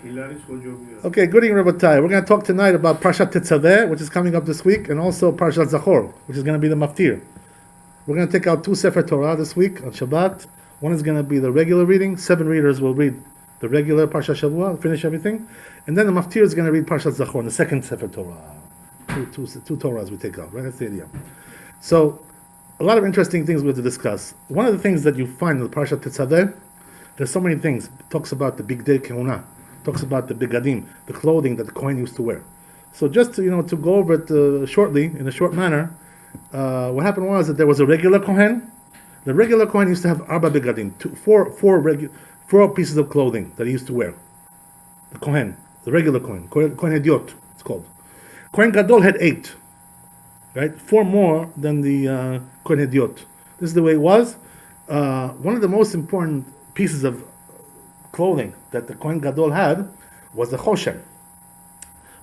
Okay, good evening, Rabbi. We're going to talk tonight about Parashat Tetzaveh, which is coming up this week, and also Parashat Zachor, which is going to be the maftir. We're going to take out two Sefer Torah this week on Shabbat. One is going to be the regular reading. 7 readers will read the regular Parashat Shavua, finish everything. And then the maftir is going to read Parashat Zachor, the second Sefer Torah. Two Torahs we take out, right? That's the idea. So, a lot of interesting things we have to discuss. One of the things that you find in the Parashat Tetzaveh, there's so many things. It talks about the big day Kehuna, talks about the bigadim, the clothing that the Kohen used to wear. So just to to go over it shortly, in a short manner, what happened was that there was a regular Kohen. The regular Kohen used to have arba bigadim, four pieces of clothing that he used to wear. The Kohen, the regular Kohen Hediot, it's called. Kohen Gadol had 8, right? 4 more than the Kohen Hediot. This is the way it was. One of the most important pieces of clothing that the Kohen Gadol had was the choshen.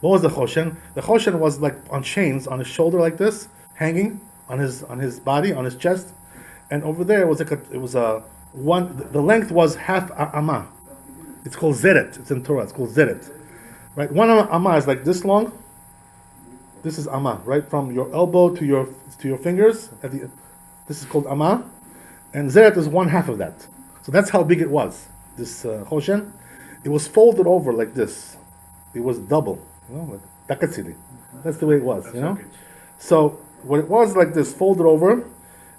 What was the choshen? The choshen was like on chains on his shoulder like this, hanging on his body, on his chest, and over there it was the length was half amah. It's called zeret. It's in Torah. It's called zeret. Right? One amah is like this long. This is amah, right? From your elbow to your fingers. This is called amah, and zeret is 1/2 of that. So that's how big it was. This choshen, it was folded over like this. It was double, like takatsili. That's the way it was, So what it was like this, folded over,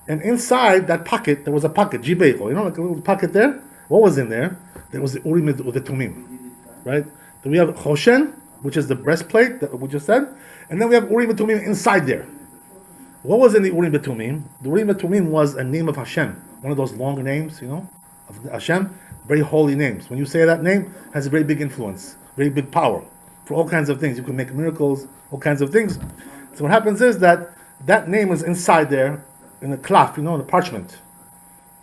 and inside that pocket there was a pocket, jibeiko, like a little pocket there. What was in there? There was the urim and the tumim, right? Then we have choshen, which is the breastplate that we just said, and then we have urim and tumim inside there. What was in the urim and tumim? The urim and tumim was a name of Hashem, one of those long names, of Hashem. Very holy names. When you say that name, it has a very big influence, very big power for all kinds of things. You can make miracles, all kinds of things. So what happens is that name is inside there, in the cloth, in the parchment,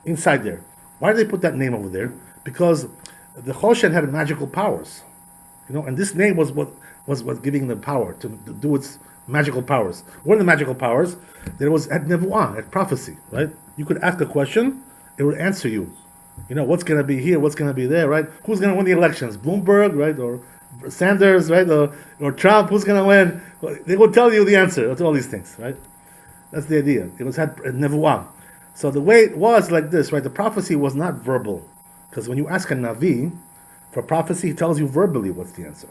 inside there. Why did they put that name over there? Because the choshen had magical powers, and this name was what giving the power to do its magical powers. What are the magical powers? There was at nevuah, at prophecy, right? You could ask a question, it would answer you. What's going to be here, what's going to be there, right? Who's going to win the elections? Bloomberg, right? Or Sanders, right? Or Trump, who's going to win? Well, they will tell you the answer to all these things, right? That's the idea. It was had nevuah. So the way it was like this, right? The prophecy was not verbal. Because when you ask a Navi for prophecy, he tells you verbally what's the answer.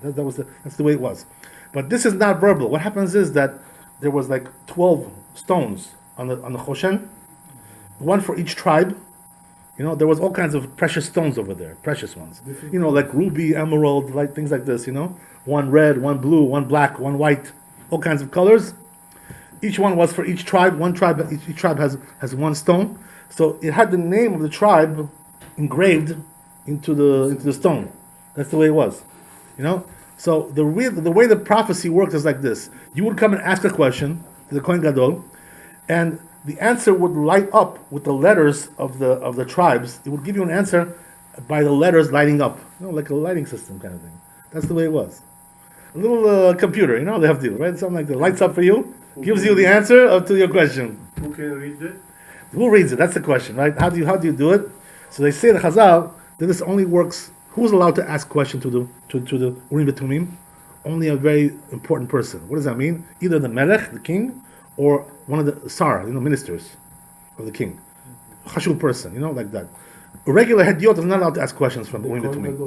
That's the way it was. But this is not verbal. What happens is that there was like 12 stones on the choshen, one for each tribe. There was all kinds of precious stones over there, precious ones. Like ruby, emerald, like things like this. One red, one blue, one black, one white, all kinds of colors. Each one was for each tribe. Each tribe has one stone. So it had the name of the tribe engraved into the stone. That's the way it was. So the way the prophecy works is like this: you would come and ask a question to the Kohen Gadol, and the answer would light up with the letters of the tribes. It would give you an answer by the letters lighting up, like a lighting system kind of thing. That's the way it was. A little computer, they have to do, right? Something like that. Lights up for you, gives you the answer to your question. Who can read it? Who reads it? That's the question, right? How do you do it? So they say the Chazal that this only works. Who's allowed to ask question to the Urim Tumim? Only a very important person. What does that mean? Either the Melech, the king, or one of the Sar, ministers of the king. Chashuv person, like that. A regular Hediot is not allowed to ask questions from the Urim Tumim.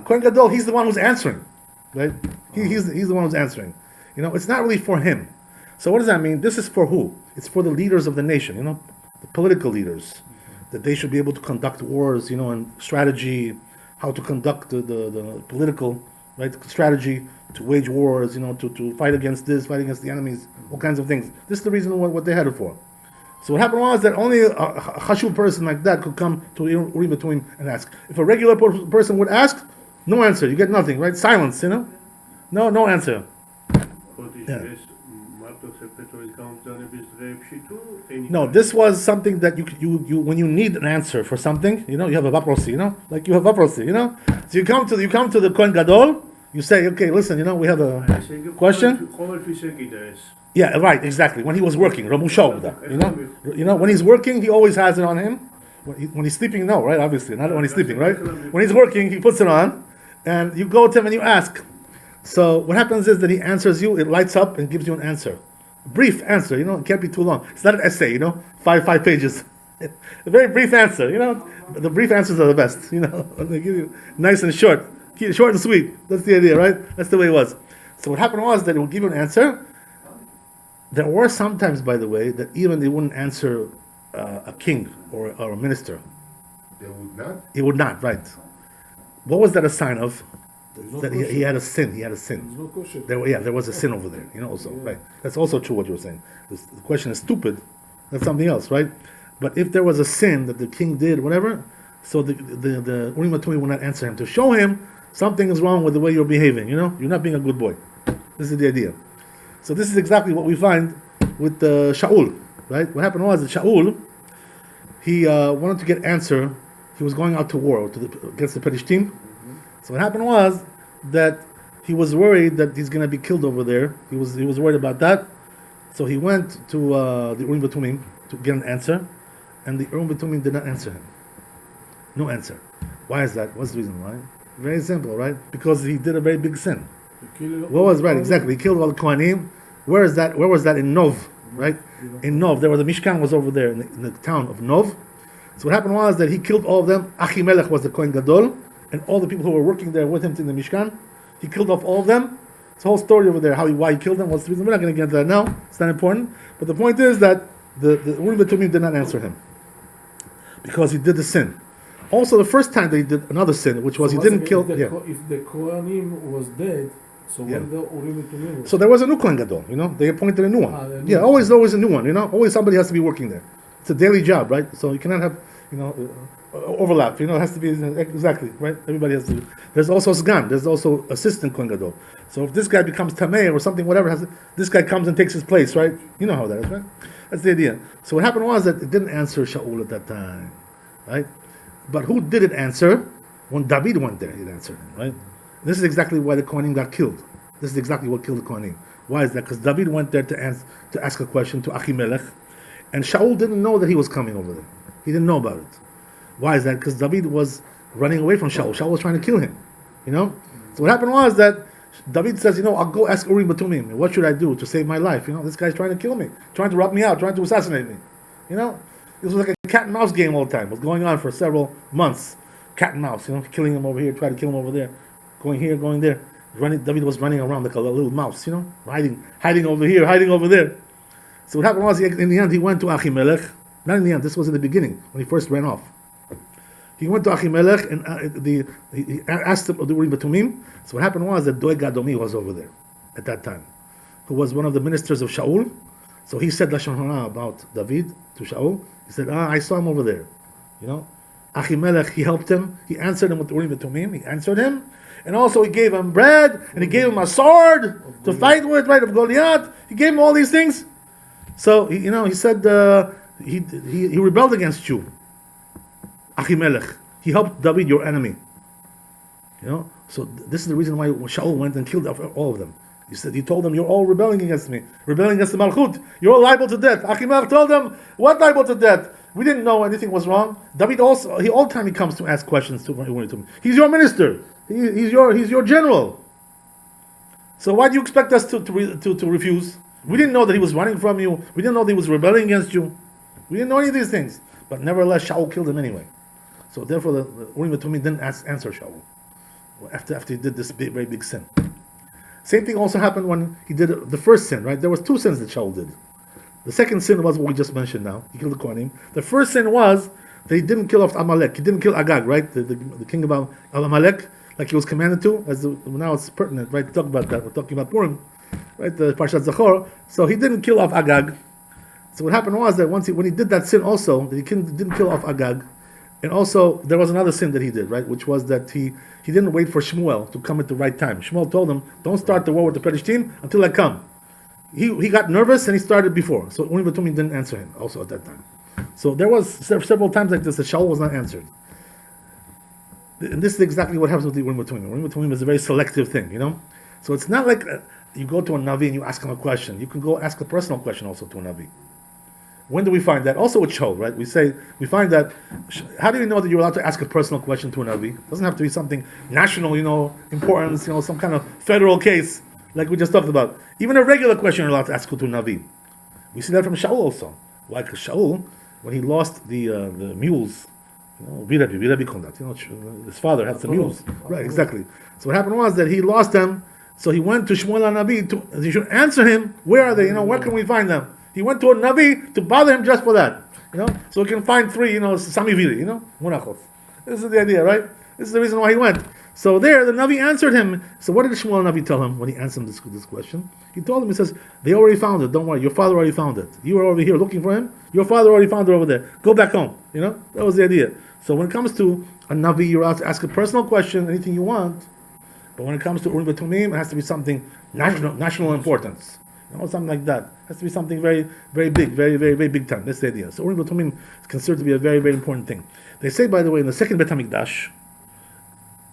Kohen Gadol, he's the one who's answering, right? He's the one who's answering. It's not really for him. So what does that mean? This is for who? It's for the leaders of the nation, the political leaders, that they should be able to conduct wars, and strategy, how to conduct the political, right, strategy to wage wars, to fight against this, fight against the enemies, all kinds of things. This is the reason what they had it for. So what happened was that only a chashuv person like that could come to Urim Tumim and ask. If a regular person would ask, no answer. You get nothing, right? Silence, no answer. Yeah. No, this was something that you when you need an answer for something, you have a vaprosi, like you have vaprosi, So you come to the Kohen Gadol, you say, okay, listen, we have a question. Yeah, right, exactly. When he was working, Rabu Shauda, when he's working, he always has it on him. When he's sleeping, no, right? Obviously, not when he's sleeping, right? When he's working, he puts it on, and you go to him and you ask. So what happens is that he answers you. It lights up and gives you an answer, a brief answer. It can't be too long. It's not an essay. Five pages. A very brief answer. The brief answers are the best. They give you nice and short, short and sweet. That's the idea, right? That's the way it was. So what happened was that it would give you an answer. There were sometimes, by the way, that even they wouldn't answer a king or a minister. They would not? He would not, right. What was that a sign of? That he had a sin. He had a sin. There was a sin over there, also, right. That's also true what you were saying. The question is stupid. That's something else, right? But if there was a sin that the king did, whatever, so the Urim Tumim will not answer him to show him something is wrong with the way you're behaving. You're not being a good boy. This is the idea. So this is exactly what we find with Shaul, right? What happened was that Shaul, he wanted to get answer. He was going out to war against the Perishtim. So what happened was that he was worried that he's going to be killed over there. He was worried about that. So he went to the Urim Tumim to get an answer, and the Urim Tumim did not answer him. No answer. Why is that? What's the reason why? Very simple, right? Because he did a very big sin. What was right? Exactly. He killed all the Kohanim. Where was that in Nov? Right? In Nov, the Mishkan was over there in the town of Nov. So what happened was that he killed all of them. Achimelech was the Kohen Gadol, and all the people who were working there with him in the Mishkan. He killed off all of them. It's a whole story over there, why he killed them. What's the reason? We're not going to get into that now. It's not important. But the point is that the Urim Tumim did not answer him because he did the sin. Also, the first time that he did another sin, which was he didn't kill. If the Kohanim was dead, so when the Urim Tumim was... So there was a new Kohen Gadol. They appointed a new one. Always a new one. Always somebody has to be working there. It's a daily job, right? So you cannot have overlap. It has to be exactly right. Everybody has to. There's also Sgan. There's also assistant Kohen Gadol. So if this guy becomes Tameh or something, whatever, this guy comes and takes his place, right? You know how that is, right? That's the idea. So what happened was that it didn't answer Shaul at that time, right? But who did it answer? When David went there, it answered him, right? This is exactly why the Kohanim got killed. This is exactly what killed the Kohanim. Why is that? Because David went there to ask a question to Achimelech, and Shaul didn't know that he was coming over there. He didn't know about it. Why is that? Because David was running away from Shaul. Shaul was trying to kill him. So what happened was that David says, I'll go ask Urim Tumim. What should I do to save my life? This guy's trying to kill me, trying to rub me out, trying to assassinate me. This was like a cat and mouse game all the time. It was going on for several months. Cat and mouse, killing him over here, trying to kill him over there, going here, going there. David was running around like a little mouse, hiding over here, hiding over there. So what happened was, in the end, he went to Achimelech. Not in the end, this was in the beginning, when he first ran off. He went to Achimelech and he asked him the Urim Tumim. So what happened was that Doeg Adomi was over there at that time, who was one of the ministers of Shaul. So he said Lashon Hara about David to Shaul. He said, I saw him over there. Achimelech, he helped him. He answered him with Urim Tumim. He answered him. And also he gave him bread, and he gave him a sword to fight with, right, of Goliath. He gave him all these things. So, he said he rebelled against you. Achimelech. He helped David, your enemy. So this is the reason why Shaul went and killed all of them. He told them, you're all rebelling against me, rebelling against the Malchut. You're all liable to death. Achimelech told them, what liable to death? We didn't know anything was wrong. David also, all the time he comes to ask questions to him. He's your minister. He's your general. So why do you expect us to refuse? We didn't know that he was running from you. We didn't know that he was rebelling against you. We didn't know any of these things. But nevertheless, Shaul killed him anyway. So therefore, the Urim Tumim didn't answer Shaul after he did this very big sin. Same thing also happened when he did the first sin, right? There was two sins that Shaul did. The second sin was what we just mentioned now. He killed the Kohanim. The first sin was that he didn't kill off Amalek. He didn't kill Agag, right? The king of Amalek, like he was commanded to. Now it's pertinent, right? To talk about that. We're talking about Purim, right? The Parashat Zachor. So he didn't kill off Agag. So what happened was that when he did that sin also, that he didn't kill off Agag, and also there was another sin that he did, right? Which was that he didn't wait for Shmuel to come at the right time. Shmuel told him, don't start the war with the Perishtim until I come. He got nervous and he started before. So Urim Tumim didn't answer him also at that time. So there was several times like this that Shaul was not answered. And this is exactly what happens with the Urim Tumim. Urim Tumim is a very selective thing, So it's not like you go to a Navi and you ask him a question. You can go ask a personal question also to a Navi. When do we find that? Also with Shol, right? We find that, how do you know that you're allowed to ask a personal question to a Navi? It doesn't have to be something national, importance, some kind of federal case, like we just talked about. Even a regular question you're allowed to ask to a Navi. We see that from Shaul also. Why? Because Shaul, when he lost the mules, Rabbi conduct, his father had some mules. Right, exactly. So what happened was that he lost them, so he went to Shmuel HaNavi, he should answer him, where are they, where can we find them? He went to a Navi to bother him just for that, so he can find three, Samiviri, Munachos. This is the idea, right? This is the reason why he went. So there, the Navi answered him. So what did Shmuel Navi tell him when he answered him this question? He told him, he says, they already found it, don't worry, your father already found it. You were over here looking for him, your father already found it over there. Go back home, that was the idea. So when it comes to a Navi, you're allowed to ask a personal question, anything you want. But when it comes to Urim V'Tumim, it has to be something national importance. Something like that. It has to be something very, very big, very, very, very big time. That's the idea. So Urim V'Tumim is considered to be a very, very important thing. They say, by the way, in the second Bet HaMikdash,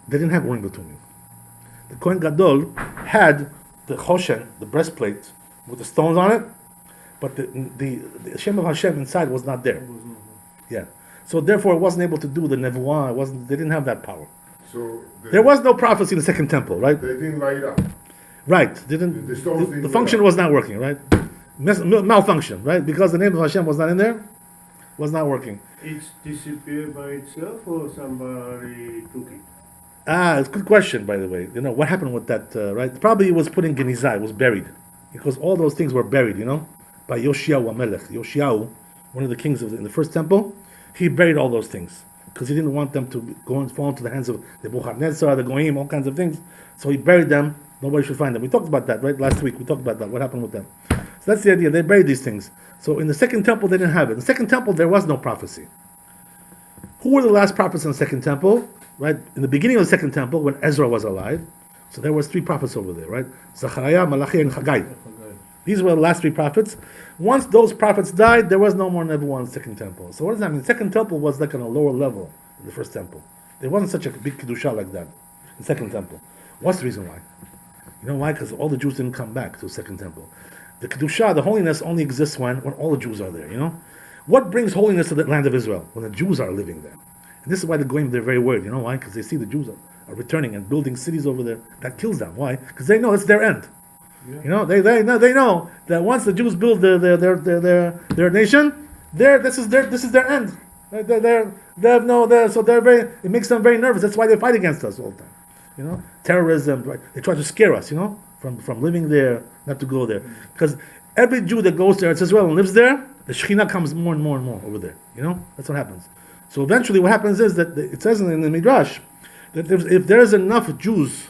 they didn't have Urim V'Tumim. The Kohen Gadol had the Choshen, the breastplate, with the stones on it, but the Shem of Hashem inside was not there. Yeah. So therefore, it wasn't able to do the Nevuah. They didn't have that power. So there was no prophecy in the second temple, right? They didn't light up. Right. The function was not working, right? Malfunction, right? Because the name of Hashem was not in there, was not working. It's disappeared by itself or somebody took it? It's a good question, by the way. What happened with that, right? Probably it was put in Genizah, it was buried. Because all those things were buried, by Yoshiyahu HaMelech. Yoshiyahu, one of the kings in the first temple, he buried all those things. Because he didn't want them to go and fall into the hands of the Nebuchadnezzar, the Goyim, all kinds of things. So he buried them. Nobody should find them. We talked about that, right? Last week we talked about that. What happened with them? So that's the idea. They buried these things. So in the second temple, they didn't have it. In the second temple, there was no prophecy. Who were the last prophets in the second temple? Right? In the beginning of the second temple, when Ezra was alive, so there was three prophets over there, right? Zachariah, Malachi, and Haggai. These were the last three prophets. Once those prophets died, there was no more Nebuah in the second temple. So what does that mean? The second temple was like on a lower level than the first temple. There wasn't such a big Kedusha like that in the second temple. What's the reason why? You know why? Because all the Jews didn't come back to the second temple. The Kedusha, the holiness, only exists when all the Jews are there, What brings holiness to the land of Israel? When the Jews are living there. And this is why the Goyim, they're very worried. You know why? Because they see the Jews are returning and building cities over there. That kills them. Why? Because they know it's their end. Yeah. They know that once the Jews build their nation, this is their end. It makes them very nervous. That's why they fight against us all the time. Terrorism. Right? They try to scare us. From living there, not to go there. Because every Jew that goes to Eretz Israel and lives there, the Shekhinah comes more and more and more over there. That's what happens. So eventually, what happens is that it says in the Midrash that if there is enough Jews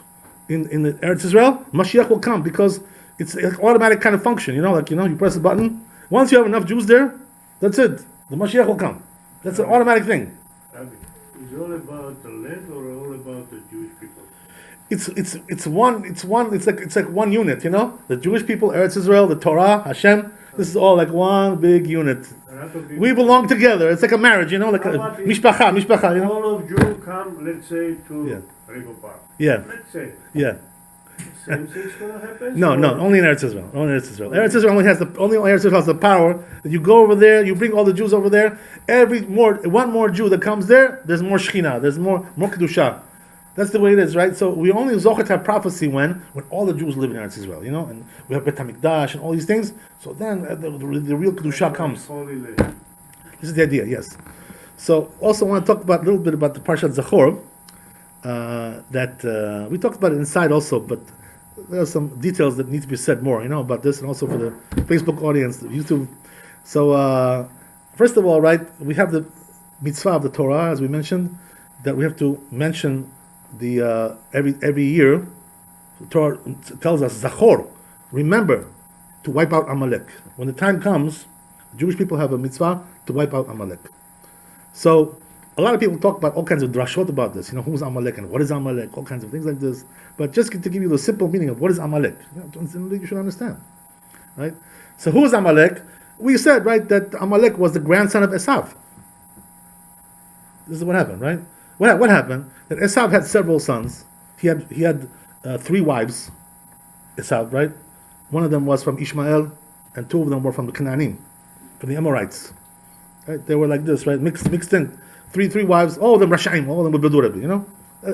in the Eretz Israel, Mashiach will come because it's an automatic kind of function. You press a button. Once you have enough Jews there, that's it. The Mashiach will come. That's an automatic thing. Rabbi, is it all about the land or all about the Jewish people? It's like one unit. The Jewish people, Eretz Israel, the Torah, Hashem. This is all like one big unit. We belong together. It's like a marriage, like a mishpacha. All of Jews come, let's say, to Rego Park. Yeah. Let's say. Yeah. Same thing's gonna happen? No, only in Eretz Israel. Eretz Israel only Eretz Israel has the power that you go over there, you bring all the Jews over there. One more Jew that comes there, there's more Shekhinah, there's more Kedusha. That's the way it is, right? So we only Zachor have prophecy when all the Jews live in Eretz Israel, and we have Bet HaMikdash and all these things. So then the real Kedusha comes. This is the idea, yes. So also want to talk a little bit about the Parashat Zachor. That we talked about it inside also, but there are some details that need to be said more, about this, and also for the Facebook audience, the YouTube. So first of all, right, we have the mitzvah of the Torah, as we mentioned, that we have to mention the every year. The Torah tells us, Zachor, remember to wipe out Amalek. When the time comes, Jewish people have a mitzvah to wipe out Amalek. So a lot of people talk about all kinds of drashot about this. Who's Amalek and what is Amalek, all kinds of things like this. But just to give you the simple meaning of what is Amalek, you should understand, right? So who is Amalek? We said, right, that Amalek was the grandson of Esav. This is what happened, right? What happened? That Esav had several sons. He had 3 wives. Esav, right? One of them was from Ishmael, and 2 of them were from the Canaanim, from the Amorites. Right? They were like this, right? Mixed in. Three wives, all of them Rashaim, all of them were Bedu Rabbi,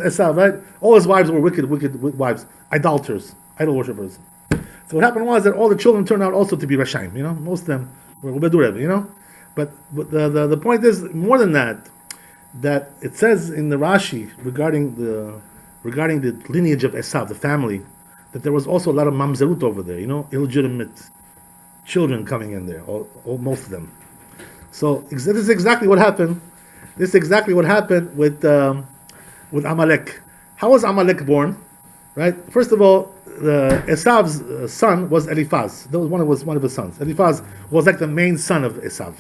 Esav, right? All his wives were wicked wives, idolaters, idol worshippers. So what happened was that all the children turned out also to be Rashaim, Most of them were Bedu Rabbi, But the point is, more than that it says in the Rashi regarding the lineage of Esav, the family, that there was also a lot of mamzerut over there, illegitimate children coming in there, most of them. So this is exactly what happened. This is exactly what happened with Amalek. How was Amalek born? Right. First of all, Esav's son was Eliphaz. That was one of his sons. Eliphaz was like the main son of Esav.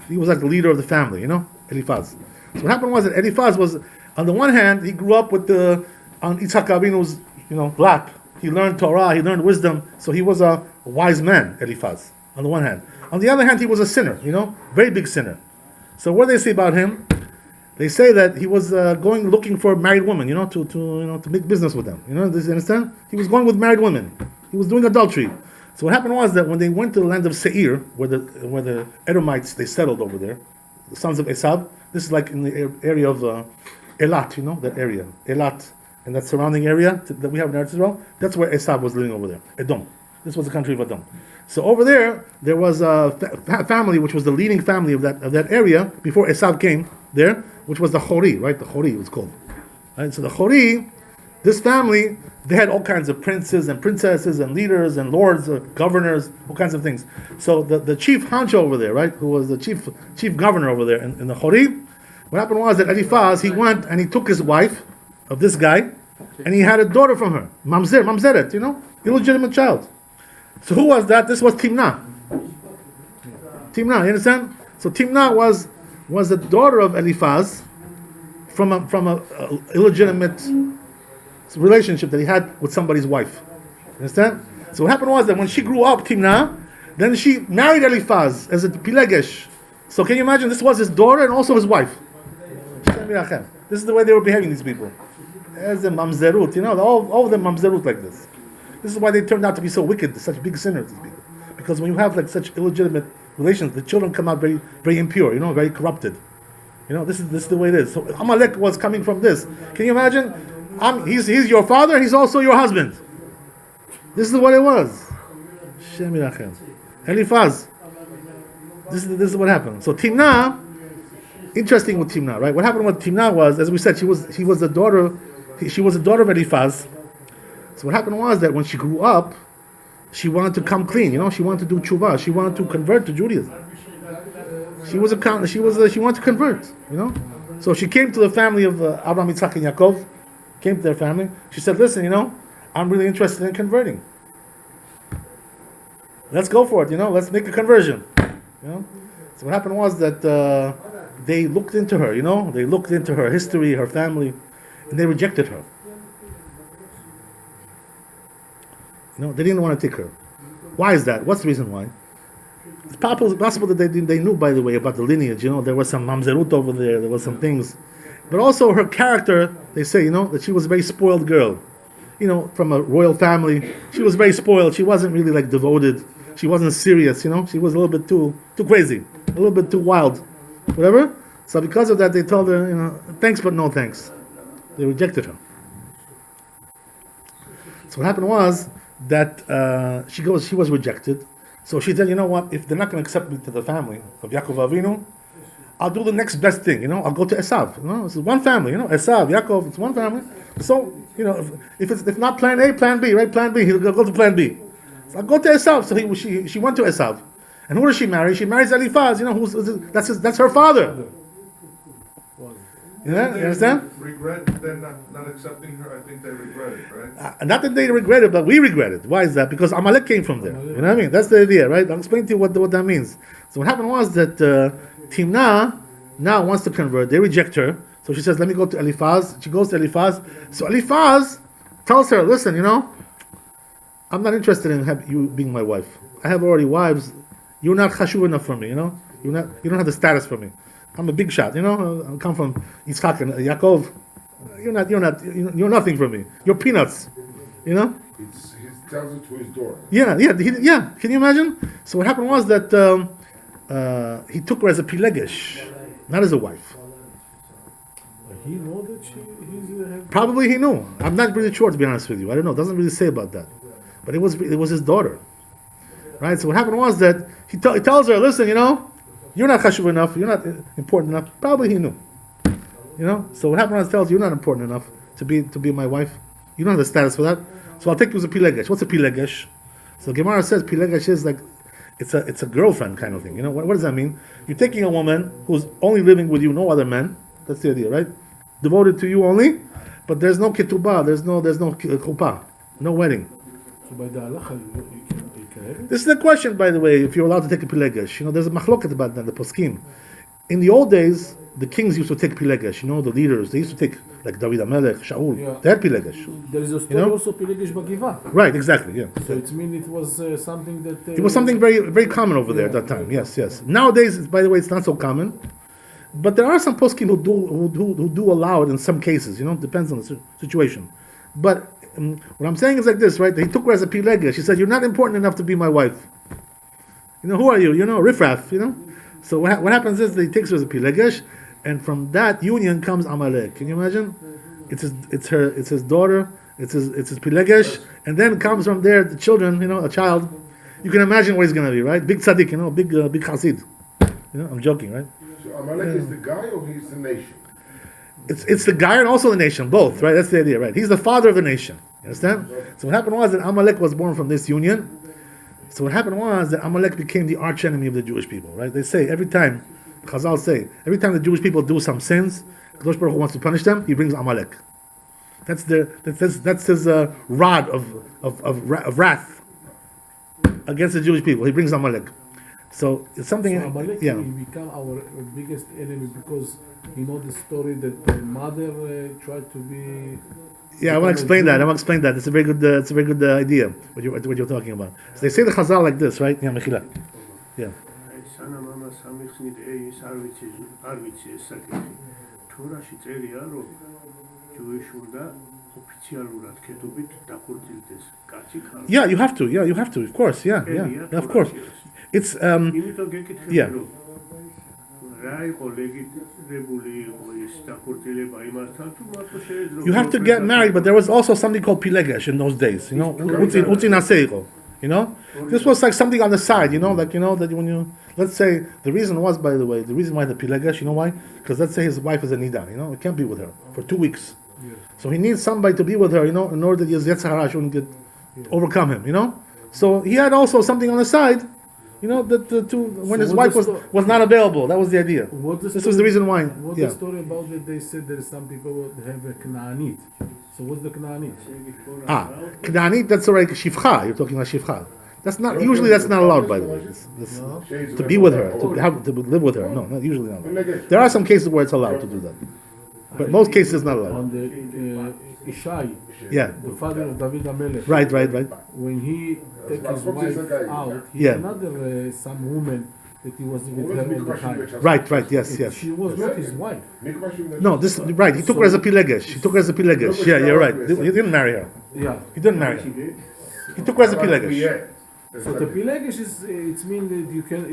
He was like the leader of the family. Eliphaz. So what happened was that Eliphaz was, on the one hand, he grew up with on Yitzhak Avinu's lap. He learned Torah. He learned wisdom. So he was a wise man, Eliphaz. On the one hand. On the other hand, he was a sinner. Very big sinner. So what do they say about him? They say that he was going looking for married women, to make business with them. Do you understand? He was going with married women. He was doing adultery. So what happened was that when they went to the land of Seir, where the Edomites, they settled over there, the sons of Esav. This is like in the area of Elat, that area, Elat, and that surrounding area that we have in Eretz Israel. That's where Esav was living over there, Edom. This was the country of Edom. So over there was a family which was the leading family of that area before Esav came there, which was the Chori, right? The Chori it was called. Right? So the Chori, this family, they had all kinds of princes and princesses and leaders and lords, governors, all kinds of things. So the chief honcho over there, right, who was the chief governor over there in the Chori, what happened was that Eliphaz, he went and he took his wife of this guy, and he had a daughter from her, Mamzeret, illegitimate child. So who was that? This was Timnah. Timnah, you understand? So Timnah was the daughter of Eliphaz from a illegitimate relationship that he had with somebody's wife. You understand? So what happened was that when she grew up, Timnah, then she married Eliphaz as a Pilegesh. So can you imagine? This was his daughter and also his wife. This is the way they were behaving, these people. As a mamzerut, all of them mamzerut like this. This is why they turned out to be so wicked, such big sinners, these people. Because when you have like such illegitimate relations, the children come out very, very impure, very corrupted. This is the way it is. So Amalek was coming from this. Can you imagine? He's your father, he's also your husband. This is what it was. Eliphaz. This is what happened. So Timnah, interesting with Timnah, right? What happened with Timnah was, as we said, she was the daughter of Eliphaz. So what happened was that when she grew up, she wanted to come clean, she wanted to do tshuva, she wanted to convert to Judaism. She wanted to convert, So she came to the family of Abraham, Yitzhak, and Yaakov, came to their family. She said, listen, I'm really interested in converting. Let's go for it, let's make a conversion. So what happened was that they looked into her, they looked into her history, her family, and they rejected her. They didn't want to take her. Why is that? What's the reason why? It's possible that they knew, by the way, about the lineage. There was some mamzerut over there. There was some things, but also her character. They say, that she was a very spoiled girl. From a royal family, she was very spoiled. She wasn't really like devoted. She wasn't serious. She was a little bit too crazy, a little bit too wild, whatever. So because of that, they told her, thanks but no thanks. They rejected her. So what happened was that she was rejected. So she said, what, if they're not going to accept me to the family of Yaakov Avinu, I'll do the next best thing, I'll go to Esav. This is one family, Esav, Yaakov, it's one family. So, if not plan A, plan B, right? Plan B, he'll go to plan B. So I'll go to Esav. So she went to Esav. And who does she marry? She marries Eliphaz, that's her father. You understand? Regret them not accepting her. I think they regret it, right? Not that they regret it, but we regret it. Why is that? Because Amalek came from there. You know what I mean? That's the idea, right? I'll explain to you what that means. So what happened was that Timnah now wants to convert. They reject her. So she says, let me go to Eliphaz. She goes to Eliphaz. So Eliphaz tells her, listen, I'm not interested in you being my wife. I have already wives. You're not chashuv enough for me, You don't have the status for me. I'm a big shot, I come from Yitzhak and Yaakov. You're nothing for me. You're peanuts, He tells it to his daughter. Yeah. Can you imagine? So what happened was that he took her as a pilegesh, not as a wife. He know that he's Probably he knew. I'm not really sure, to be honest with you. I don't know. It doesn't really say about that. But it was his daughter. Right? So what happened was that he tells her, listen, you're not chashuv enough. You're not important enough. Probably he knew. So what happened was he tells you, you're not important enough to be my wife. You don't have the status for that. So I'll take you as a pilegesh. What's a pilegesh? So Gemara says pilegesh is like, it's a girlfriend kind of thing. What does that mean? You're taking a woman who's only living with you, no other men. That's the idea, right? Devoted to you only, but there's no ketubah, there's no chuppah, no wedding. So by the halacha, you can have it? This is the question, by the way, if you're allowed to take a pilegesh. There's a machloket about that, the poskim. In the old days, the kings used to take pilegesh. The leaders, they used to take, like David HaMelech, Shaul, Yeah. they had pilegesh. There is a story also pilegesh b'giva. Right, exactly, yeah. So it means it was something that... It was something very, very common over there at that time. Yes. Nowadays, by the way, it's not so common. But there are some poskim who do allow it in some cases. Depends on the situation. But what I'm saying is like this, right? He took her as a pilegesh. She said, "You're not important enough to be my wife. Who are you? Riffraff. So what happens is that he takes her as a pilegesh, and from that union comes Amalek. Can you imagine? It's his daughter. It's his pilegesh, and then comes from there the children. A child. You can imagine what he's going to be, right? Big tzaddik. Big chassid. I'm joking, right? So Amalek is the guy or he's the nation? It's the guy and also the nation, both, right? That's the idea, right? He's the father of the nation. You understand? So what happened was that Amalek was born from this union. So what happened was that Amalek became the archenemy of the Jewish people, right? They say every time the Jewish people do some sins, Kadosh Baruch Hu wants to punish them, he brings Amalek. That's his rod of wrath against the Jewish people. He brings Amalek. So it's something. So Amalek, Yeah. he become our biggest enemy because the story that the mother tried to be... Yeah, I want to explain that. It's a very good idea. What you're talking about. So they say the Chazal like this, right? Yeah, Mechila. Yeah. სანამ ამას ამიხსნით ის არ ვიცი ეს საკითხი. თორაში წერია რომ ჯუიშურდა ოფიციალურად ქეთობით დახორციელდეს კაცი ხალხი. Yeah, you have to. Of course, yeah, of course. It's იმიტომ გეკითხები Yeah. რომ რა იყო ლეგიტიმებული იყო ის დახორციელება იმასთან თუ მარტო შეიძლება you have to get married, but there was also something called pilegesh in those days. Utzin Aseiko. This was like something on the side. That when you, let's say, the reason why the pilegesh, why? Because let's say his wife is a nida. He can't be with her for 2 weeks. Yeah. So he needs somebody to be with her, in order that his Yetzer Hara shouldn't overcome him, So he had also something on the side, when his wife was not available. That was the idea. This was the reason why. What's the story about that they said there are some people that have a Knaanit. So what's the Knaanit? Knaanit, that's already Shifcha. You're talking about Shifcha. That's not allowed, by the way. To be with her, to live with her. No, not usually not allowed. There are some cases where it's allowed to do that, but most cases it's not allowed. On the Ishai, Yeah. the father of David HaMelech. Right. When he take his wife out, he Yeah. had another some woman that he was with her all the time. Right. Yes. She was not his wife. No, this right. He took her as a pilegesh. Yeah, you're right. He didn't marry her. Yeah. He didn't marry her. He took her as a pilegesh. So the pilegesh is it means that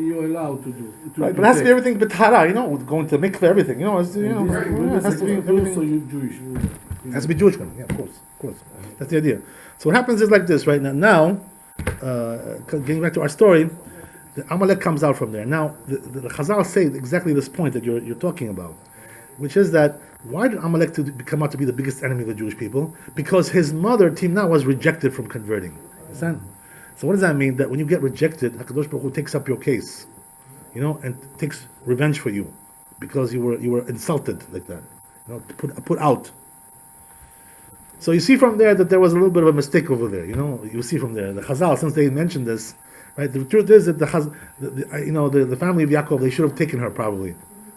you're allowed to do. Right, but it has to be everything b'tahara. Going to mikveh, everything. It has to be everything. So you're Jewish. It has to be Jewish women. Yeah, of course. That's the idea. So what happens is like this, right? Now, getting back to our story, the Amalek comes out from there. Now, the Chazal say exactly this point that you're talking about, which is that why did Amalek come out to be the biggest enemy of the Jewish people? Because his mother, Timnah, was rejected from converting. Understand? So what does that mean? That when you get rejected, HaKadosh Baruch Hu takes up your case, and takes revenge for you because you were insulted like that, put out. So you see from there that there was a little bit of a mistake over there. You see from there the Chazal, since they mentioned this, right? The truth is that the family of Yaakov, they should have taken her probably.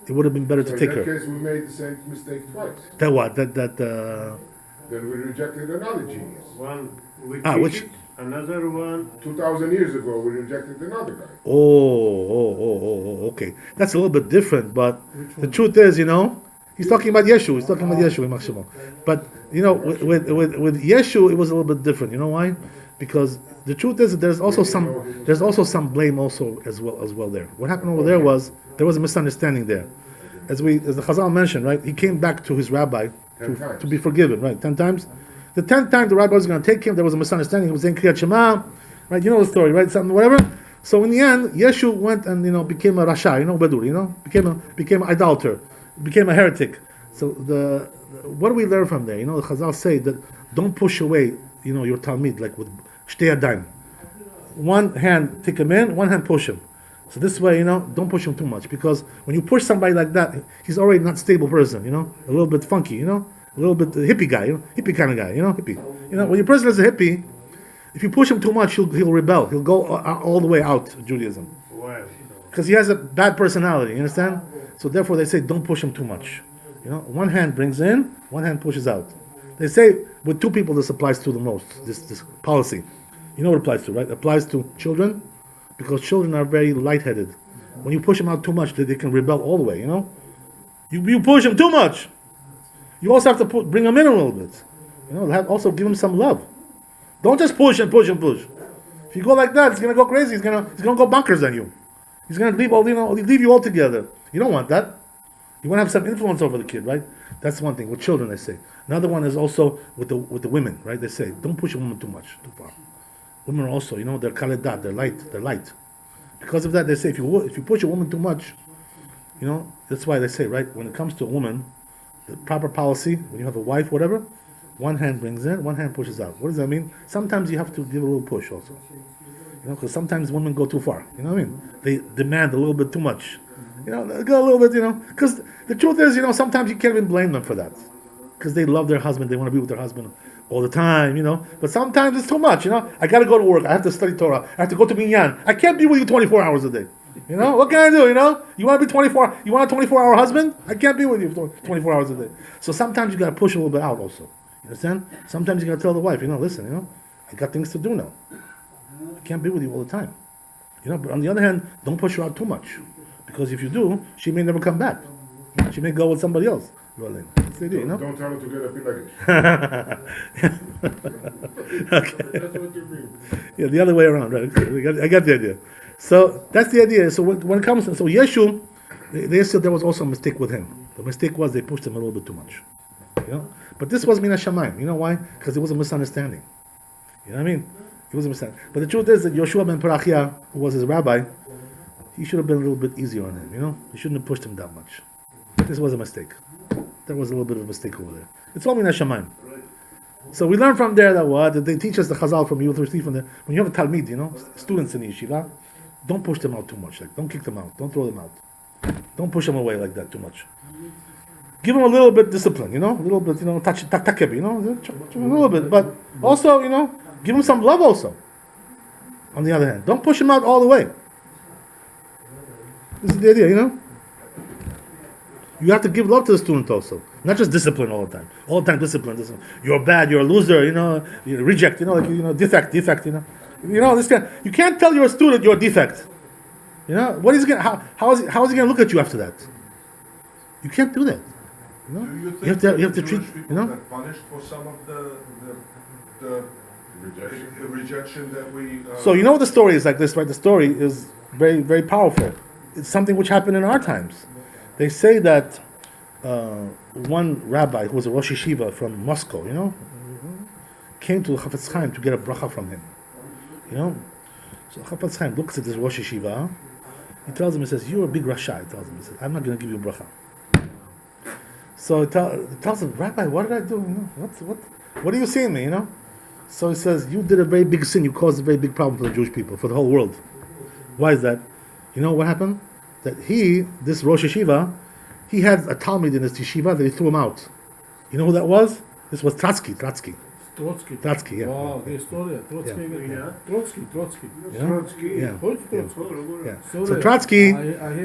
It would have been better to take her. In that case, we made the same mistake twice. That what? Then we rejected another genius. One we which? it, another one 2,000 years ago, we rejected another guy. Oh, okay. That's a little bit different, but the truth is, he's talking about Yeshu. He's talking about Yeshu, Iyimach Shemo. But with Yeshu, it was a little bit different. You know why? because the truth is that there's also some blame also as well there. What happened over there was there was a misunderstanding there. As the Chazal mentioned, right? He came back to his rabbi to be forgiven, right? 10 times. The 10th time the rabbi was going to take him, there was a misunderstanding. He was saying Kriyat Shema, right? You know the story, right? Something, whatever. So in the end, Yeshu went and became a rasha, bedur, became an idolater, became a heretic. So what do we learn from there? The Chazal say that don't push away, your talmid like with shtei yadayim. One hand take him in, one hand push him. So this way, don't push him too much, because when you push somebody like that, he's already not a stable person, a little bit funky, a little bit hippie guy, hippie kind of guy, hippie. When your person is a hippie, if you push him too much, he'll rebel. He'll go all the way out of Judaism. Because he has a bad personality, you understand? So therefore they say don't push him too much. One hand brings in, one hand pushes out. They say with two people this applies to the most, this policy. You know what it applies to, right? It applies to children, because children are very lightheaded. When you push them out too much, they can rebel all the way, You push them too much. You also have to bring them in a little bit. Also give them some love. Don't just push and push and push. If you go like that, it's gonna go crazy. He's gonna go bonkers on you. He's gonna leave you all together. You don't want that. You want to have some influence over the kid, right? That's one thing with children. They say. Another one is also with the women, right? They say don't push a woman too much, too far. Women are also, they're kaledat, they're light. Because of that, they say if you push a woman too much, that's why they say, right? When it comes to a woman, the proper policy when you have a wife, whatever. One hand brings in, one hand pushes out. What does that mean? Sometimes you have to give a little push also. Because sometimes women go too far. You know what I mean? They demand a little bit too much. They go a little bit, Because the truth is, sometimes you can't even blame them for that. Because they love their husband, they want to be with their husband all the time, But sometimes it's too much, I got to go to work, I have to study Torah, I have to go to Minyan. I can't be with you 24 hours a day. What can I do, You want to be 24, you want a 24-hour husband? I can't be with you 24 hours a day. So sometimes you got to push a little bit out also. You understand? Sometimes you got to tell the wife, listen, I got things to do now. I can't be with you all the time. But on the other hand, don't push her out too much. Because if you do, she may never come back. She may go with somebody else. That's the idea, Don't tell her to get a luggage. Okay. That's what you mean. Yeah, the other way around, right? I got the idea. So that's the idea. So when it comes to Yeshu, they said there was also a mistake with him. The mistake was they pushed him a little bit too much. But this was Min HaShamayim. You know why? Because it was a misunderstanding. You know what I mean? It was a misunderstanding. But the truth is that Yoshua ben Parachia, who was his rabbi, he should have been a little bit easier on him. He shouldn't have pushed him that much. This was a mistake. There was a little bit of a mistake over there. It's all Min HaShamayim. So we learn from there that they teach us the Chazal from you, from there. When you have a Talmid, students in the yeshiva, don't push them out too much. Don't kick them out. Don't throw them out. Don't push them away like that too much. Give them a little bit discipline, a little bit, touch, a little bit, but also, give them some love also. On the other hand, don't push them out all the way. This is the idea, You have to give love to the student also, not just discipline all the time. All the time discipline. You're bad. You're a loser. You reject. Defect. This kind. You can't tell your student you're a defect. What is he gonna? How is he gonna look at you after that? You can't do that. Do you think You have to treat. people get punished for some of the rejection that we. So the story is like this, right? The story is very, very powerful. It's something which happened in our times. They say that one rabbi who was a Rosh Yeshiva from Moscow, came to Chafetz Chaim to get a bracha from him. So Chafetz Chaim looks at this Rosh Yeshiva. He tells him, he says, "You're a big rasha." He tells him, he says, "I'm not going to give you a bracha." So he tells him, "Rabbi, what did I do? What do you see in me? So he says, "You did a very big sin. You caused a very big problem for the Jewish people, for the whole world." Why is that? What happened? That this Rosh Yeshiva, he had a Talmud in his yeshiva that he threw him out. You know who that was? This was Trotsky, yeah. Wow, the story. Trotsky. Yeah. Yeah. So Trotsky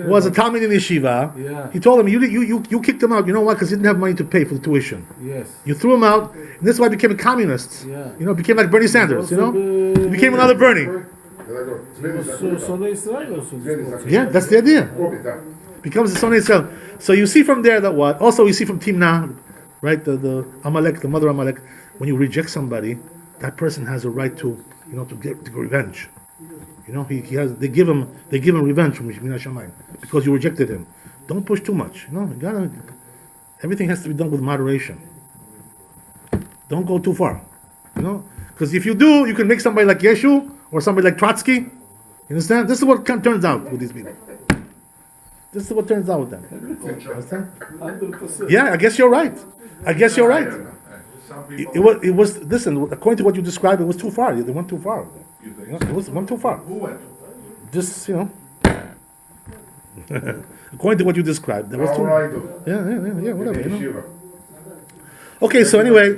was a Talmud in yeshiva. Yeah. He told him, you kicked him out. You know why? Because he didn't have money to pay for the tuition. Yes. You threw him out, and this is why he became a communist. Yeah. Became like Bernie Sanders, He became another Bernie. Yeah, that's the idea. Becomes the son of Israel. So you see from there that what? Also you see from Timnah, right? The Amalek, the mother Amalek. When you reject somebody, that person has a right to to get revenge. They give him revenge from Min HaShamayim because you rejected him. Don't push too much. Everything has to be done with moderation. Don't go too far. Because if you do, you can make somebody like Yeshu or somebody like Trotsky. You understand? This is what turns out with these people. This is what turns out with them. Understand? 100%. Yeah, I guess you're right. Some people. It was. Listen, according to what you described, it was too far. They went too far. You think It went too far. Who went? Just according to what you described, there was too. Yeah, whatever. Okay, so anyway,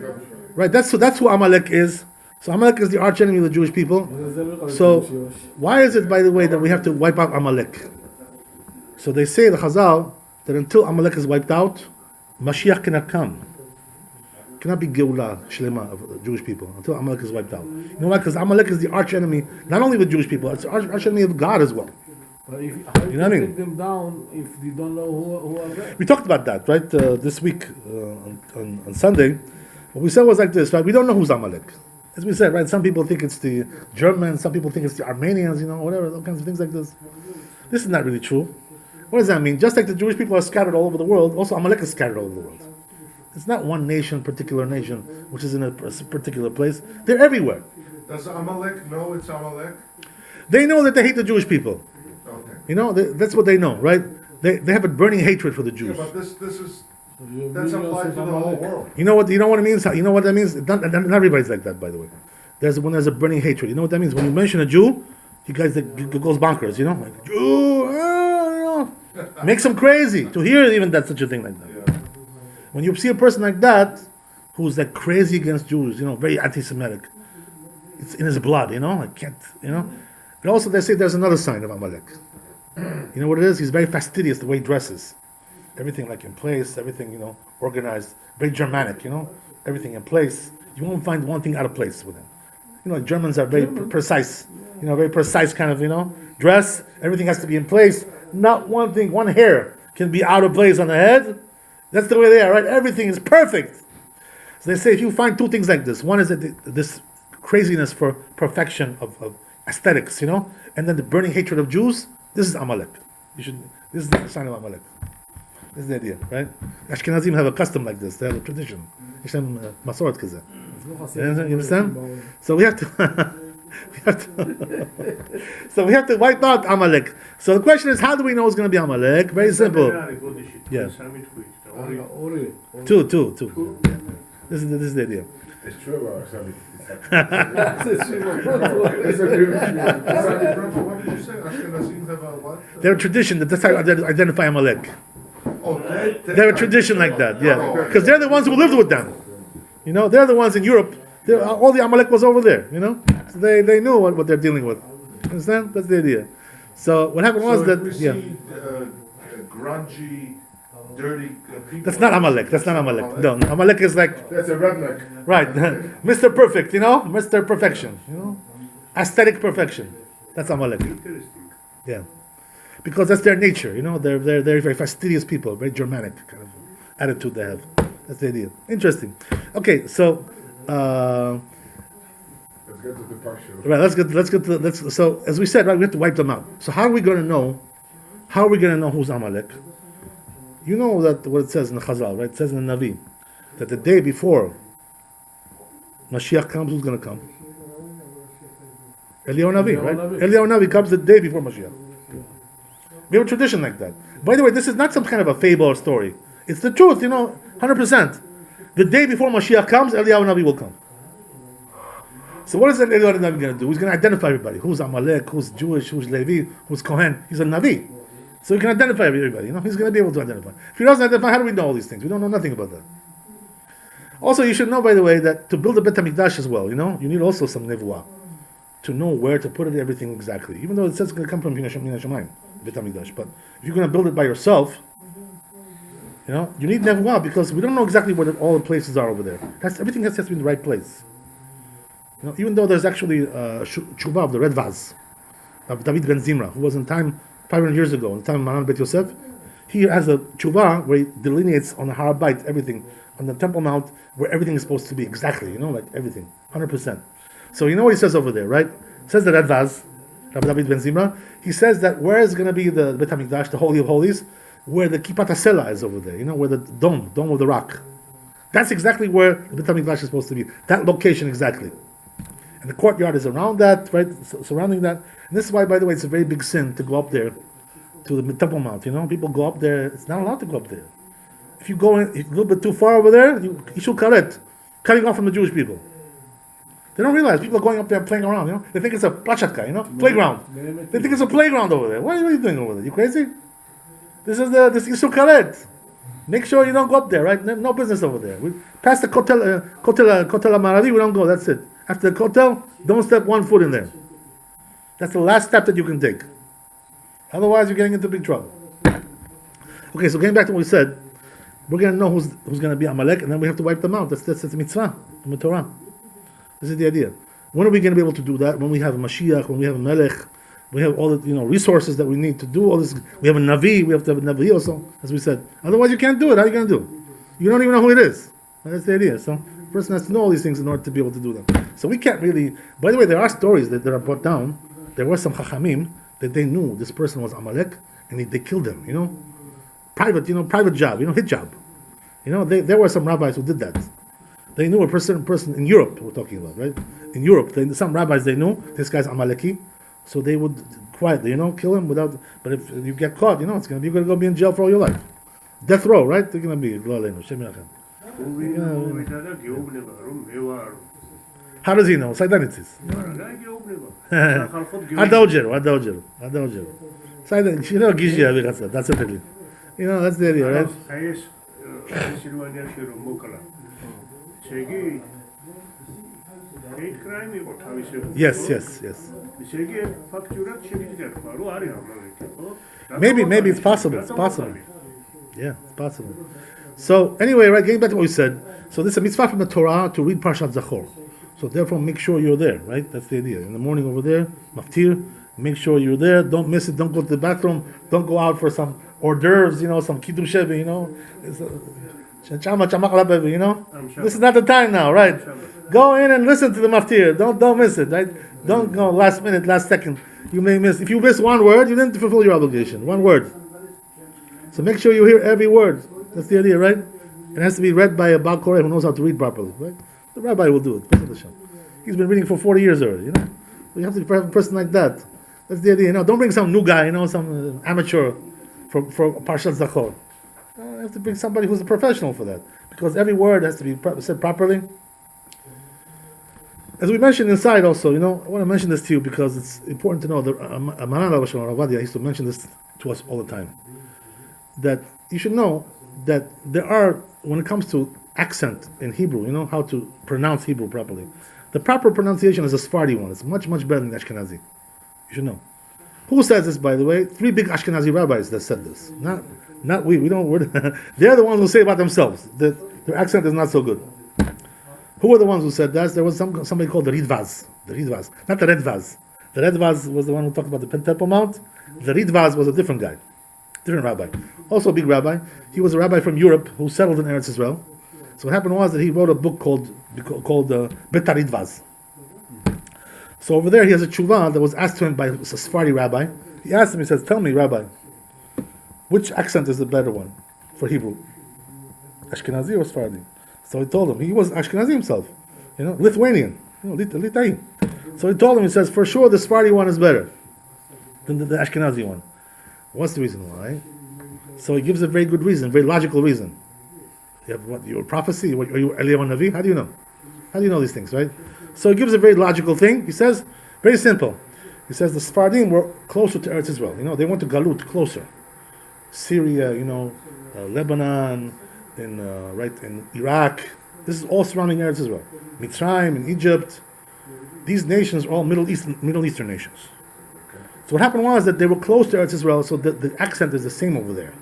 right? That's who Amalek is. So Amalek is the archenemy of the Jewish people. So why is it, by the way, that we have to wipe out Amalek? So they say, the Chazal, that until Amalek is wiped out, Mashiach cannot come. Cannot be Geulah Shlema of the Jewish people until Amalek is wiped out. You know why? Because Amalek is the archenemy, not only of the Jewish people, it's the archenemy of God as well. But how you know what I mean? take them down if you don't know who are they? We talked about that, right? This week on Sunday. What we said was like this, right? We don't know who's Amalek. As we said, right? Some people think it's the Germans, some people think it's the Armenians, whatever, all kinds of things like this. This is not really true. What does that mean? Just like the Jewish people are scattered all over the world, also Amalek is scattered all over the world. It's not one nation, particular nation, which is in a particular place. They're everywhere. Does Amalek know it's Amalek? They know that they hate the Jewish people. Okay. That's what they know, right? They have a burning hatred for the Yeah, Jews. but this is You that's really applied to also the whole Amalek. world. You know what it means? You know what that means? Not everybody's like that, by the way. When there's a burning hatred. You know what that means? When you mention a Jew, you guys goes bonkers. Like Jew, makes them crazy to hear even that such a thing like that. Yeah. When you see a person like that, who's like crazy against Jews, very anti-Semitic, it's in his blood. I can't. But also they say there's another sign of Amalek. You know what it is? He's very fastidious the way he dresses. Everything like in place, everything, organized, very Germanic, everything in place. You won't find one thing out of place with him. Germans are very precise, very precise kind of, dress. Everything has to be in place. Not one thing, one hair can be out of place on the head. That's the way they are, right? Everything is perfect. So they say if you find two things like this, one is that this craziness for perfection of aesthetics, and then the burning hatred of Jews, this is Amalek. This is the sign of Amalek. This is the idea, right? Ashkenazim have a custom like this. They have a tradition. Masoret kazeh. You understand? So we have to, so we have to wipe out Amalek. So the question is, how do we know it's going to be Amalek? Very simple. Yeah. Two. This is the idea. It's true or something? What did you say? Ashkenazim have a what? They're a tradition that's how you identify Amalek. Oh, They're a tradition like that, yeah. Because they're the ones who lived with them. They're the ones in Europe. All the Amalek was over there, So they knew what they're dealing with. Understand? That's the idea. So what happened was that, we yeah. see grungy, dirty people. That's not Amalek. No, Amalek is like, That's a redneck. right, Mr. Perfect, Mr. Perfection, aesthetic perfection. That's Amalek. Yeah. Because that's their nature, They're very fastidious people, very Germanic kind of attitude they have. That's the idea. Interesting. Okay, so Let's get to the partial. right, so as we said, right, we have to wipe them out. So how are we going to know who's Amalek? You know that what it says in the Chazal, right? It says in the Navi that the day before Mashiach comes, who's going to come? Eliyahu Navi, right? Eliyahu Navi comes the day before Mashiach. We have a tradition like that. By the way, this is not some kind of a fable or story. It's the truth, 100%. The day before Mashiach comes, Eliyahu Navi will come. So what is Eliyahu Navi going to do? He's going to identify everybody. Who's Amalek, who's Jewish, who's Levi, who's Kohen. He's a Navi. So he can identify everybody. He's going to be able to identify. If he doesn't identify, how do we know all these things? We don't know nothing about that. Also, you should know, by the way, that to build a Bet HaMikdash as well, you need also some nevuah to know where to put it, everything exactly. Even though it says it's going to come from Min HaShamayim, Bet HaMikdash. But if you're going to build it by yourself, you need nevuah because we don't know exactly where all the places are over there. Everything has to be in the right place. Even though there's actually tshuva of the red vase of David ben Zimra, who was in time 500 years ago, in the time of Maran Bet Yosef, he has a tshuva where he delineates on the Har Bayit everything, on the Temple Mount, where everything is supposed to be exactly, like everything, 100%. So you know what he says over there, right? It says the Radvaz, Rabbi David Ben Zimra. He says that where is going to be the Bet HaMikdash, the Holy of Holies, where the Kippat HaSela is over there. You know, where the dome of the rock. That's exactly where the Bet HaMikdash is supposed to be. That location exactly. And the courtyard is around that, right, surrounding that. And this is why, by the way, it's a very big sin to go up there to the Temple Mount. You know, people go up there. It's not allowed to go up there. If you go in a little bit too far over there, you should cutting off from the Jewish people. They don't realize people are going up there playing around. You know, they think it's a plachatka, you know, playground. They think it's a playground over there. What are you doing over there? You crazy? This is this Yisur Karet. Make sure you don't go up there, right? No business over there. We past the Kotel Maravi, we don't go. That's it. After the Kotel, don't step one foot in there. That's the last step that you can take. Otherwise, you're getting into big trouble. Okay, so getting back to what we said, we're going to know who's going to be Amalek, and then we have to wipe them out. That's the mitzvah, the torah. This is the idea. When are we going to be able to do that? When we have a Mashiach, when we have a Melech, we have all the resources that we need to do all this. We have a Navi, we have to have a Navi also, as we said. Otherwise, you can't do it. How are you going to do it? You don't even know who it is. That's the idea. So, a person has to know all these things in order to be able to do them. So, we can't really. By the way, there are stories that are brought down. There were some Chachamim that they knew this person was Amalek, and they killed him. Private job. Hit job. There were some rabbis who did that. They knew a person in Europe. We're talking about, right? In Europe, some rabbis they knew this guy's Amaleki, so they would quietly, kill him without. But if you get caught, you're going to go be in jail for all your life, death row, right? They're going to be. How does he know? It's identities. Adojer. That's it. That's the idea, right? Yes. Maybe it's possible. Yeah, it's possible. So anyway, right, getting back to what we said. So this is a mitzvah from the Torah to read Parashat Zachor. So therefore, make sure you're there, right? That's the idea. In the morning over there, maftir, make sure you're there. Don't miss it. Don't go to the bathroom. Don't go out for some hors d'oeuvres, some kiddush, This is not the time now, right? Go in and listen to the maftir. Don't miss it, right? Don't go last minute, last second. You may miss. If you miss one word, you didn't fulfill your obligation. One word. So make sure you hear every word. That's the idea, right? It has to be read by a Baal Koreh who knows how to read properly, right? The rabbi will do it. He's been reading for 40 years already, So you have to have a person like that. That's the idea. Don't bring some new guy, some amateur for Parashat Zachor. You have to bring somebody who's a professional for that, because every word has to be said properly. As we mentioned inside also, I want to mention this to you because it's important to know that Maran Rav Avadia used to mention this to us all the time. That you should know that there are, when it comes to accent in Hebrew, how to pronounce Hebrew properly, the proper pronunciation is a Sephardi one. It's much, much better than the Ashkenazi. You should know. Who says this, by the way? 3 big Ashkenazi rabbis that said this. Not we. We don't. They're the ones who say about themselves that their accent is not so good. Who were the ones who said that? There was somebody called the Ridvaz. Not the Redvaz. The Redvaz was the one who talked about the Temple Mount. The Ridvaz was a different guy, different rabbi. Also a big rabbi. He was a rabbi from Europe who settled in Eretz Israel. So what happened was that he wrote a book called Bet Ridvaz. So over there he has a tshuva that was asked to him by a Sephardi rabbi. He asked him, he says, "Tell me, Rabbi, which accent is the better one for Hebrew? Ashkenazi or Sephardi?" So he told him, he was Ashkenazi himself, Lithuanian, Litai. So he told him, he says, for sure the Sephardi one is better than the Ashkenazi one. What's the reason why? So he gives a very good reason, very logical reason. You have what, your prophecy? Are you Eliyahu Navi? How do you know? How do you know these things, right? So he gives a very logical thing. He says, very simple. He says the Sephardim were closer to Eretz Israel. They went to Galut closer. Syria, Lebanon, in Iraq. This is all surrounding Eretz Israel. Mitzrayim in Egypt. These nations are all Middle Eastern nations. So what happened was that they were close to Eretz Israel, so the accent is the same over there.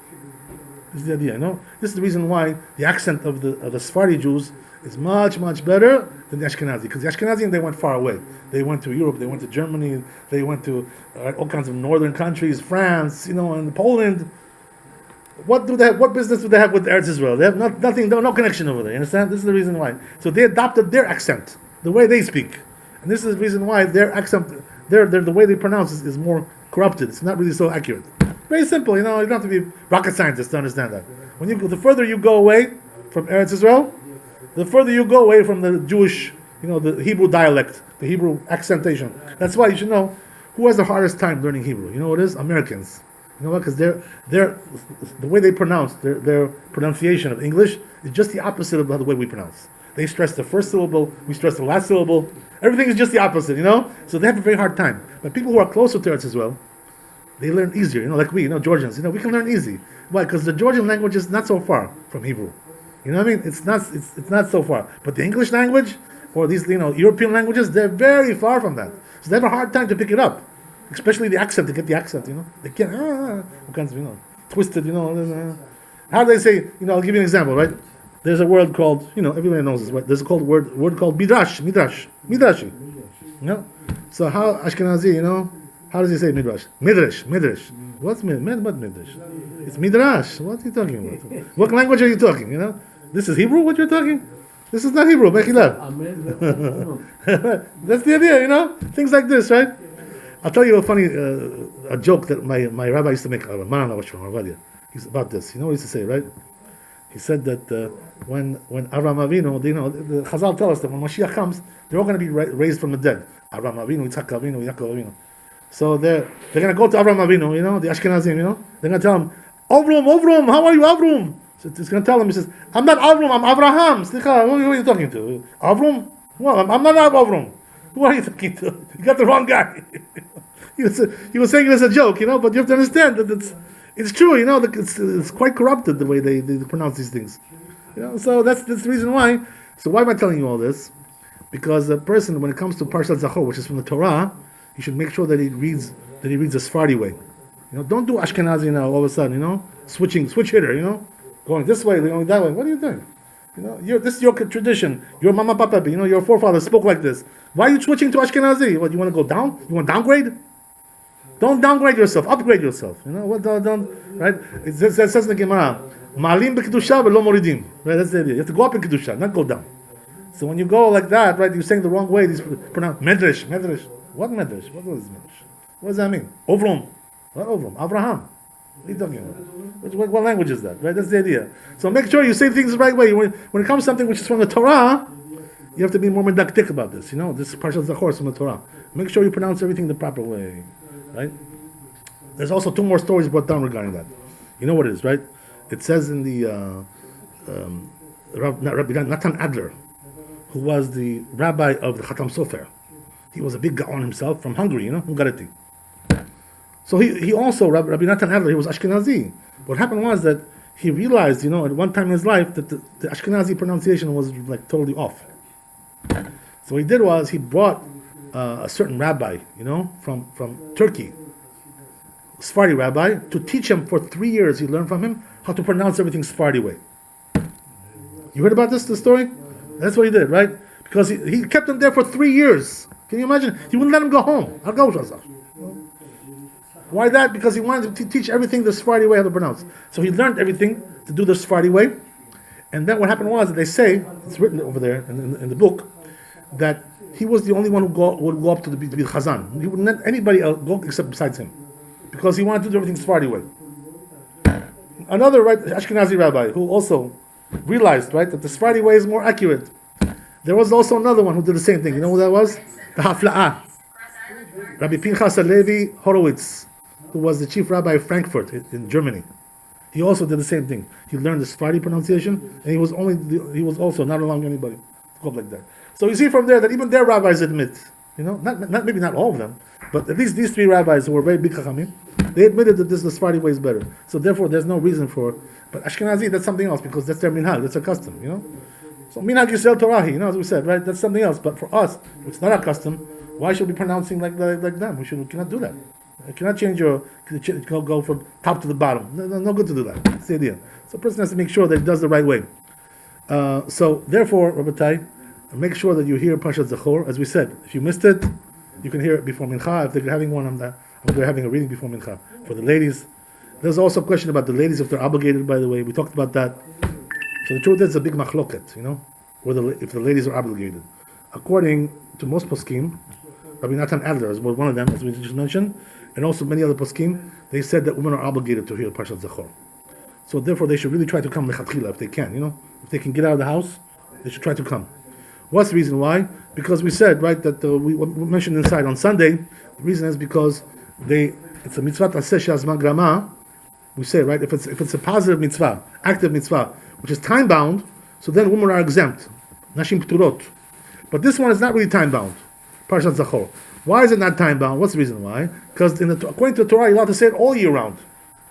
This is the idea, This is the reason why the accent of the Sephardi Jews is much, much better than the Ashkenazi. Because the Ashkenazi, they went far away. They went to Europe, they went to Germany, they went to all kinds of northern countries, France, and Poland. What business do they have with Eretz Israel? They have nothing, no connection over there. You understand? This is the reason why. So they adopted their accent, the way they speak, And this is the reason why their accent, the way they pronounce is more corrupted. It's not really so accurate. Very simple, you don't have to be rocket scientist to understand that. The further you go away from Eretz Israel, the further you go away from the Jewish, the Hebrew dialect, the Hebrew accentation. That's why you should know who has the hardest time learning Hebrew. You know what it is? Americans. You know what? Because the way they pronounce, their pronunciation of English is just the opposite of the way we pronounce. They stress the first syllable, we stress the last syllable. Everything is just the opposite, So they have a very hard time. But people who are closer to Eretz Israel, they learn easier, like we, Georgians. We can learn easy. Why? Because the Georgian language is not so far from Hebrew. You know what I mean? It's not so far. But the English language, or these, European languages, they're very far from that. So they have a hard time to pick it up. Especially the accent, to get the accent, They can't, all kinds of, twisted, How do they say, I'll give you an example, right? There's a word called, everybody knows this, right? There's a word called midrashi. So how Ashkenazi, how does he say midrash? Midrash. What's midrash? It's midrash. What are you talking about? What language are you talking? This is Hebrew. What you're talking? This is not Hebrew. That's the idea. Things like this, right? I'll tell you a funny a joke that my rabbi used to make. He's about this. You know what he used to say, right? He said that when Avraham Avinu, the Chazal tell us that when Mashiach comes, they're all going to be raised from the dead. Avraham Avinu, Yitzchak Avinu, Yaakov Avinu. So they're going to go to Avraham Avinu, the Ashkenazim, They're going to tell him, Avram, how are you, Avram? So he's going to tell him, he says, I'm not Avram, I'm Avraham. Slicha, who are you talking to? Avram? Well, I'm not Avram. Who are you talking to? You got the wrong guy. He was saying it as a joke, but you have to understand that it's true, it's quite corrupted the way they pronounce these things. So that's the reason why. So why am I telling you all this? Because a person, when it comes to Parashat Zachor, which is from the Torah, he should make sure that he reads the Sephardi way. Don't do Ashkenazi now all of a sudden, switch hitter, going this way, going that way. What are you doing? This is your tradition. Your mama, papa, your forefathers spoke like this. Why are you switching to Ashkenazi? What, you want to go down? You want to downgrade? Don't downgrade yourself. Upgrade yourself. Don't right? It says in the Gemara, Ma'alim b'kedusha v'lo moridim. Right? That's the idea. You have to go up in kedusha, not go down. So when you go like that, right, you're saying the wrong way. These pronounce medrash. What medrash? What is medrash? What does that mean? Ovrom. What Ovrom? Avraham. What are you talking about? What language is that? Right? That's the idea. So make sure you say things the right way. When it comes to something which is from the Torah, you have to be more medactic about this. This is Parashat Zachor from the Torah. Make sure you pronounce everything the proper way. Right? There's also two more stories brought down regarding that. You know what it is, right? It says in the Rabbi Natan Adler, who was the rabbi of the Khatam Sofer. He was a big Gaon himself from Hungary, Hungareti. So he also, Rabbi Natan Adler, he was Ashkenazi. What happened was that he realized, at one time in his life, that the Ashkenazi pronunciation was like totally off. So what he did was he brought a certain rabbi, from Turkey, Sephardi rabbi, to teach him for 3 years. He learned from him how to pronounce everything Sephardi way. You heard about the story? That's what he did, right? Because he kept him there for 3 years. Can you imagine? He wouldn't let him go home. Why that? Because he wanted to teach everything the Sephardi way how to pronounce. So he learned everything to do the Sephardi way. And then what happened was that they say, it's written over there in the book, that he was the only one who would go up to be Chazan. He wouldn't let anybody else go except besides him. Because he wanted to do everything Sephardi way. Another Ashkenazi rabbi who also realized, right, that the Sephardi way is more accurate. There was also another one who did the same thing. You know who that was? The Hafla'ah. Rabbi Pinchas Levi Horowitz, who was the chief rabbi of Frankfurt in Germany. He also did the same thing. He learned the Sephardi pronunciation, and he was also not allowing anybody to go up like that. So you see from there that even their rabbis admit, maybe not all of them, but at least these three rabbis who were very big chachamim, they admitted that the Sephardi way is better. So therefore, there's no reason for. But Ashkenazi, that's something else because that's their minhag, that's their custom, So minhag Yisrael Torahi, as we said, right? That's something else. But for us, it's not our custom. Why should we be pronouncing like them? We cannot do that. You cannot change go from top to the bottom. No good to do that. That's the idea. So a person has to make sure that he does the right way. So therefore, Rabbi, make sure that you hear Parashat Zachor. As we said, if you missed it, you can hear it before Mincha. If they're having one, they're having a reading before Mincha. For the ladies, there's also a question about the ladies if they're obligated. By the way, we talked about that. So the truth is, it's a big machloket, if the ladies are obligated. According to most poskim, Rabbi Natan Adler was one of them, as we just mentioned, and also many other poskim, they said that women are obligated to hear Parashat Zachor. So therefore, they should really try to come lechatchila if they can. If they can get out of the house, they should try to come. What's the reason why? Because we said, right, that we mentioned inside on Sunday. The reason is because it's a mitzvah aseh she'azman grama. We say, right, if it's a positive mitzvah, active mitzvah, which is time bound, so then women are exempt. Nashim pturot. But this one is not really time bound. Parashat Zachor. Why is it not time bound? What's the reason why? Because according to the Torah, you're allowed to say it all year round.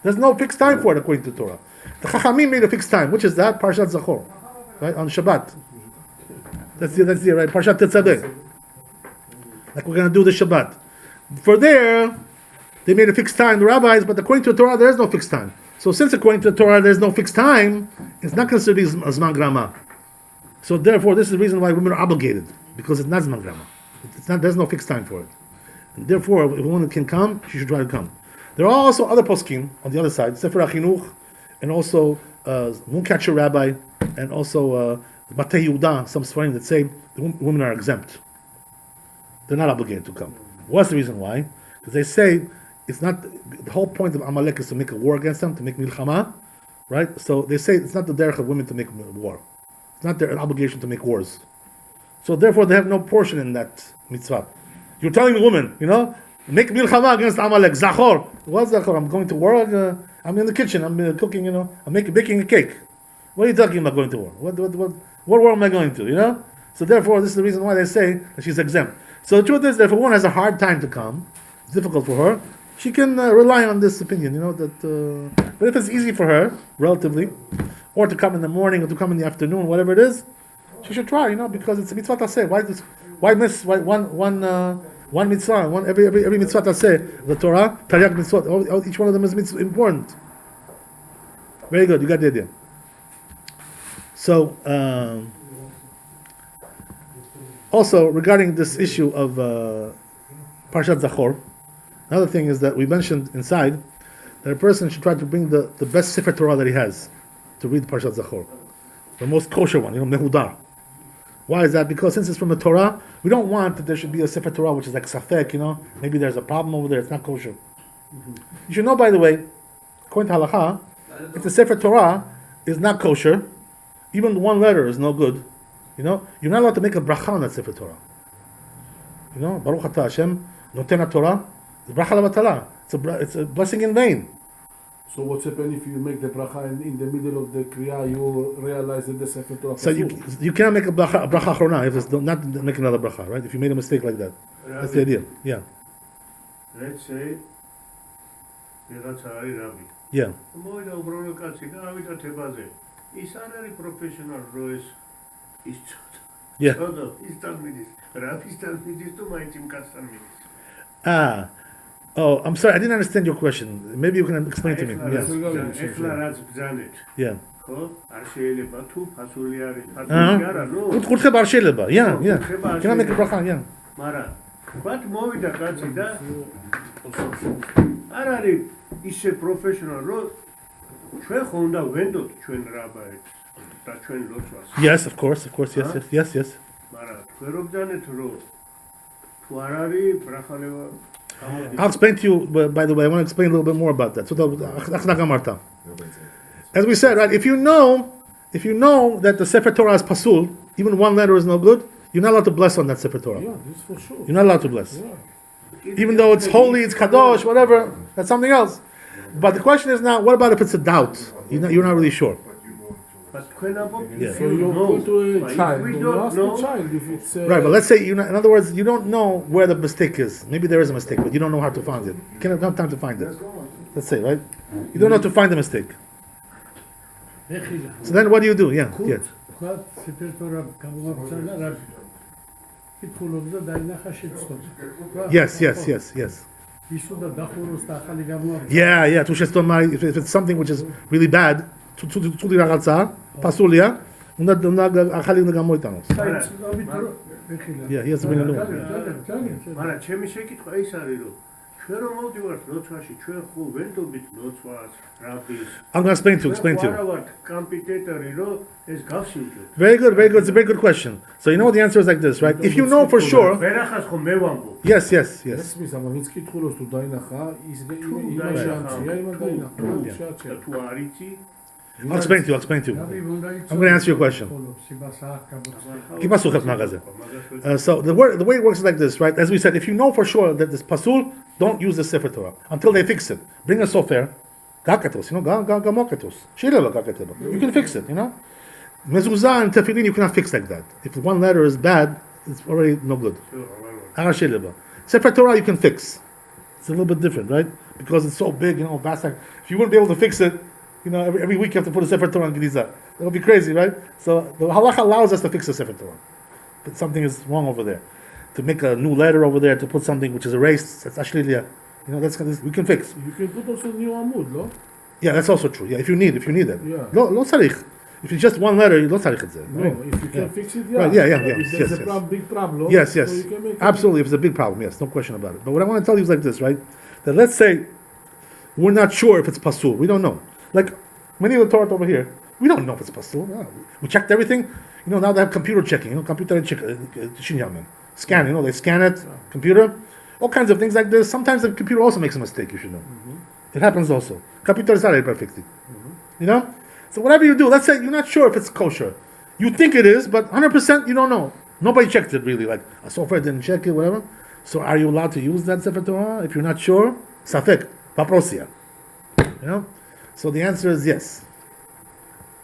There's no fixed time for it according to the Torah. The Chachamim made a fixed time, which is that Parashat Zachor, right, on Shabbat. That's the right, Parashat Tetzaveh. Like we're going to do the Shabbat. For there, they made a fixed time, the rabbis, but according to the Torah, there is no fixed time. So since according to the Torah, there's no fixed time, it's not considered Zman Grama. So therefore, this is the reason why women are obligated, because it's not Zman Grama. There's no fixed time for it. And therefore, if a woman can come, she should try to come. There are also other poskim on the other side, Sefer HaChinuch, and also Mooncatcher Rabbi, and also Batei Yehuda, some swearing that say the women are exempt. They're not obligated to come. What's the reason why? Because they say it's not, the whole point of Amalek is to make a war against them, to make milchama, right? So they say it's not the derech of women to make war. It's not their obligation to make wars. So therefore they have no portion in that mitzvah. You're telling the woman, make milchama against Amalek, Zachor. What's Zachor? I'm going to war, I'm in the kitchen, I'm cooking, I'm baking a cake. What are you talking about going to war? What war am I going to, So therefore, this is the reason why they say that she's exempt. So the truth is that if a woman has a hard time to come, it's difficult for her, she can rely on this opinion, but if it's easy for her, relatively, or to come in the morning or to come in the afternoon, whatever it is, she should try, because it's a mitzvah taseh. Why miss one mitzvah, every mitzvah taseh, the Torah, Taryag mitzvot, each one of them is important. Very good, you got the idea. So, also regarding this issue of Parashat Zachor, another thing is that we mentioned inside that a person should try to bring the best Sefer Torah that he has to read Parashat Zachor, the most kosher one, mehudar. Why is that? Because since it's from the Torah, we don't want that there should be a Sefer Torah which is like safek, maybe there's a problem over there, it's not kosher. You should know, by the way, according to halacha, if the Sefer Torah is not kosher, even one letter is no good, you're not allowed to make a bracha on that Sefer Torah. Baruch atah Hashem, noten Torah, it's bracha levatala. It's a blessing in vain. So what's happened if you make the bracha and in the middle of the kriya you realize that the Sefer Torah? So you cannot make a bracha achrona if it's not make another bracha, right? If you made a mistake like that, Rabbi, that's the idea. Yeah. Let's say, Rabbi. Yeah. Moida ubrolo katsi gavida tebaze. Is are professional roes is Yeah. is talmidis. Rabbi's talmidis to my team Ah. Oh, I'm sorry, I didn't understand your question. Maybe you can explain to me. Yeah. Yeah. Kutche bar sheleba. Yeah. Can I make a bracha? Yeah. Mara. But movida katsi da. Arari is a professional role. ჩვენ ხონდა ვენდოთ ჩვენ რაბაებს და ჩვენ ლოცვას. Yes, of course, yes. მაგრამ თქვენ რომ ბძანეთ რომ თუ არ არის ბრახალევა. I'll explain to you, by the way, I want to explain a little bit more about that. As we said, right, if you know that the Sefer Torah is pasul, even one letter is no good, you're not allowed to bless on that Sefer Torah. Yeah, this for sure. You're not allowed to bless. Yeah. Even though it's holy, it's kadosh, whatever, that's something else. But the question is now, what about if it's a doubt? You're not really sure. But Yeah. So you go to a child, you ask the child if it's... Right, but let's say, in other words, you don't know where the mistake is. Maybe there is a mistake, but you don't know how to find it. You can't have time to find it. Let's say, right? You don't know how to find the mistake. So then what do you do? Yeah. Yes. Yeah. If it's something which is really bad, pasulia, yeah, he has to bring a new one. მაგრამ ჩემი შეკითხვა ის არის რომ ჩვენ რომ მოვდივართ ლოცვაში, ჩვენ ხო ვენდობით ლოცვას, Rabbis. I'm going to explain to you. არა ვართ კომპიტენტები, რომ ეს გავსინჯოთ. Very good. It's a very good question. So you know the answer is like this, right? If you know for sure, ვერახას ხო მე ვამბობ. yes. ესმის, aber ვინც კითხულობს თუ დაინახა, ის იმაში ამცია, იმან დაინახა. თუ არიცი, I'll explain to you. I'm going to answer your question. So the way it works is like this, right? As we said, if you know for sure that this pasul, don't use the Sefer Torah until they fix it. Bring a sofer, gakatos, gamokatos, shirela gakateba. You can fix it, Mezuzah and tefillin you cannot fix like that. If one letter is bad, it's already no good. Sefer Torah you can fix. It's a little bit different, right? Because it's so big, vast. If you wouldn't be able to fix it, every week you have to put a Sefer Torah on Gediza. That would be crazy, right? So the halacha allows us to fix the Sefer Torah. But something is wrong over there. To make a new letter over there, to put something which is erased, that's actually, we can fix. You can put also new amud, no? Yeah, that's also true. Yeah, if you need that. Yeah. Lo tzarich. If it's just one letter, lo tzarich it. No, if you can fix it, yeah. Right, yeah. If there's a big problem, Yes. so you can make Absolutely, if it's a big problem, yes, no question about it. But what I want to tell you is like this, right? That let's say we're not sure if it's pasul. We don't know. Like many of the Torah over here, we don't know if it's pasul. Yeah. We checked everything. Now they have computer checking. Computer check, scan. They scan it, computer, all kinds of things like this. Sometimes the computer also makes a mistake. You should know. Mm-hmm. It happens also. Computer is not perfectly. Mm-hmm. So whatever you do, let's say you're not sure if it's kosher. You think it is, but 100% you don't know. Nobody checked it really. Like a software didn't check it, whatever. So are you allowed to use that Sefer Torah if you're not sure? Safek, paprosia. So the answer is yes.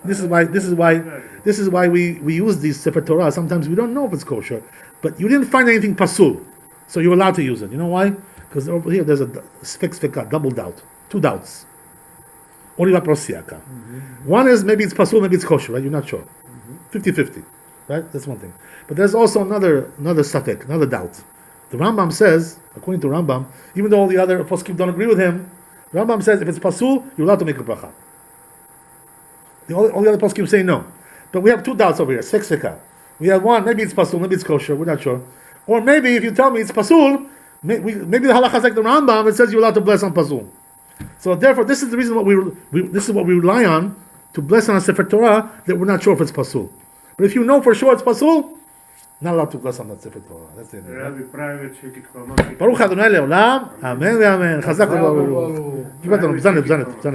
This is why we use these Sefer Torah. Sometimes we don't know if it's kosher, but you didn't find anything pasul, so you're allowed to use it. You know why? Because over here there's a sfek, double doubt, two doubts. One is maybe it's pasul, maybe it's kosher, right? You're not sure. 50-50, right? That's one thing. But there's also another safek, another doubt. The Rambam says, according to Rambam, even though all the other poskim don't agree with him, Rambam says if it's pasul, you're allowed to make a bracha. All the other poskim say no. But we have two doubts over here, sfek. We have one, maybe it's pasul, maybe it's kosher, we're not sure. Or maybe if you tell me it's pasul, maybe the halacha is like the Rambam, it says you're allowed to bless on pasul. So therefore, this is the reason this is what we rely on to bless on a Sefer Torah, that we're not sure if it's pasul. But if you know for sure it's pasul, not allowed to bless on that Sefer Torah. That's it. Rabbi, private shekit. Baruch Adonai le'olam. Amen ve'amen. Chazak v'baruch.